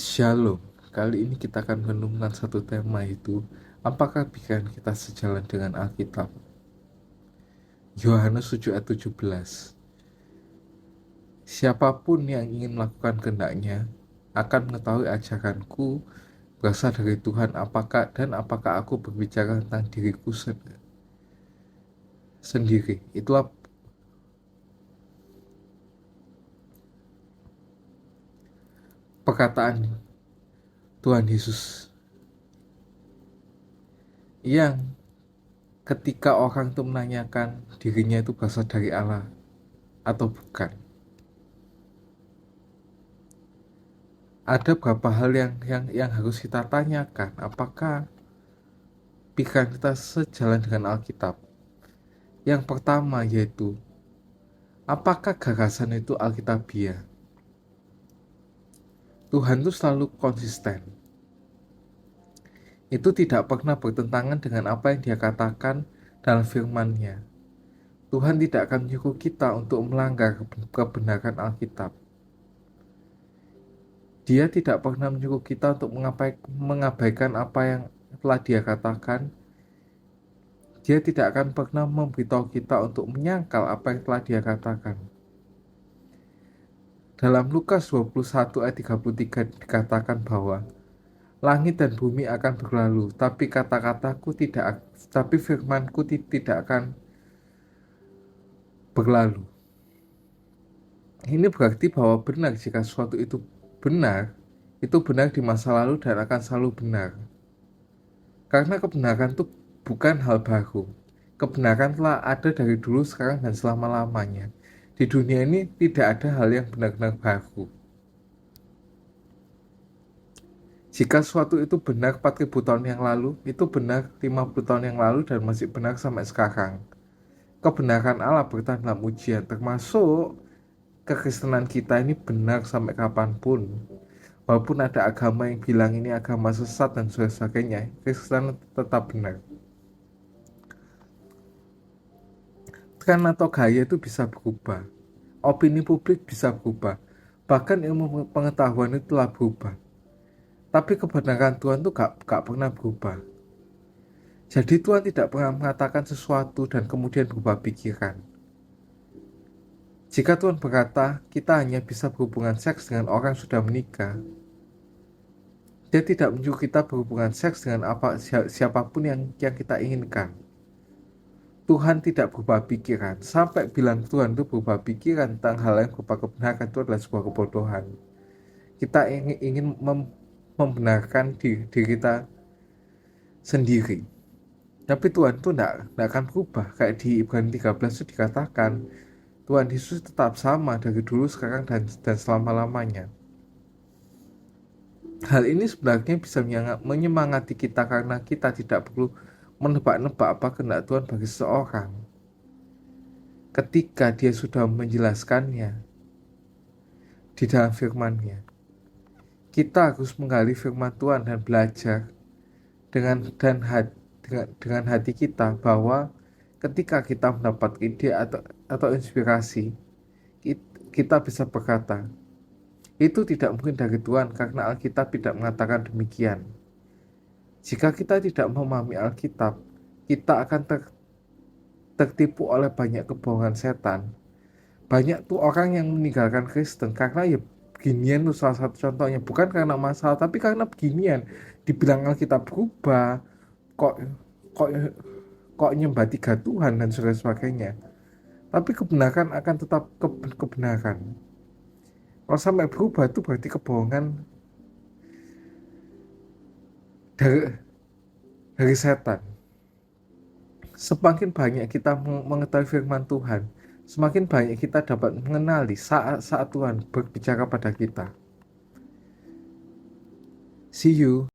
Shalom, kali ini kita akan merenungkan satu tema, itu apakah pikiran kita sejalan dengan Alkitab? Yohanes 7 ayat 17. Siapapun yang ingin melakukan kehendaknya akan mengetahui ajaranku berasal dari Tuhan, apakah aku berbicara tentang diriku sendiri. Itulah perkataan Tuhan Yesus yang ketika orang itu menanyakan dirinya itu berasal dari Allah atau bukan, ada beberapa hal yang harus kita tanyakan. Apakah pikiran kita sejalan dengan Alkitab? Yang pertama yaitu, apakah gagasan itu Alkitabiah? Tuhan itu selalu konsisten. Itu tidak pernah bertentangan dengan apa yang Dia katakan dalam firman-Nya. Tuhan tidak akan menyuruh kita untuk melanggar kebenaran Alkitab. Dia tidak pernah menyuruh kita untuk mengabaikan apa yang telah Dia katakan. Dia tidak akan pernah memberitahu kita untuk menyangkal apa yang telah Dia katakan. Dalam Lukas 21 ayat 33 dikatakan bahwa langit dan bumi akan berlalu, tapi firmanku tidak akan berlalu. Ini berarti bahwa benar jika sesuatu itu benar di masa lalu dan akan selalu benar. Karena kebenaran itu bukan hal baru. Kebenaran telah ada dari dulu, sekarang, dan selama-lamanya. Di dunia ini tidak ada hal yang benar-benar baru. Jika sesuatu itu benar 4.000 tahun yang lalu, itu benar 50 tahun yang lalu dan masih benar sampai sekarang. Kebenaran Allah bertahan dalam ujian, termasuk kekristenan kita ini benar sampai kapanpun. Walaupun ada agama yang bilang ini agama sesat dan sebagainya, Kristen tetap benar. Tren atau gaya itu bisa berubah, opini publik bisa berubah, bahkan ilmu pengetahuan itu telah berubah. Tapi kebenaran Tuhan itu gak pernah berubah. Jadi Tuhan tidak pernah mengatakan sesuatu dan kemudian berubah pikiran. Jika Tuhan berkata kita hanya bisa berhubungan seks dengan orang yang sudah menikah, Dia tidak menyuruh kita berhubungan seks dengan siapapun yang kita inginkan. Tuhan tidak berubah pikiran. Sampai bilang Tuhan itu berubah pikiran tentang hal yang berupa kebenaran, itu adalah sebuah kebodohan. Kita ingin membenarkan diri kita sendiri. Tapi Tuhan itu tidak akan berubah. Kayak di Ibrani 13 itu dikatakan, Tuhan Yesus tetap sama dari dulu, sekarang, dan selama-lamanya. Hal ini sebenarnya bisa menyemangati kita karena kita tidak perlu menebak-nebak apa kehendak Tuhan bagi seseorang. Ketika Dia sudah menjelaskannya di dalam firman-Nya, kita harus menggali firman Tuhan dan belajar dengan hati kita, bahwa ketika kita mendapat ide atau inspirasi, kita bisa berkata, itu tidak mungkin dari Tuhan karena Alkitab tidak mengatakan demikian. Jika kita tidak memahami Alkitab, kita akan tertipu oleh banyak kebohongan setan. Banyak tuh orang yang meninggalkan Kristen karena ya beginian tuh salah satu contohnya, bukan karena masalah tapi karena beginian. Dibilang Alkitab berubah, kok kok kok nyembah 3 Tuhan dan sebagainya. Tapi kebenaran akan tetap kebenaran. Kalau sampai berubah itu berarti kebohongan dari setan. Semakin banyak kita mengetahui firman Tuhan, semakin banyak kita dapat mengenali saat Tuhan berbicara pada kita. See you.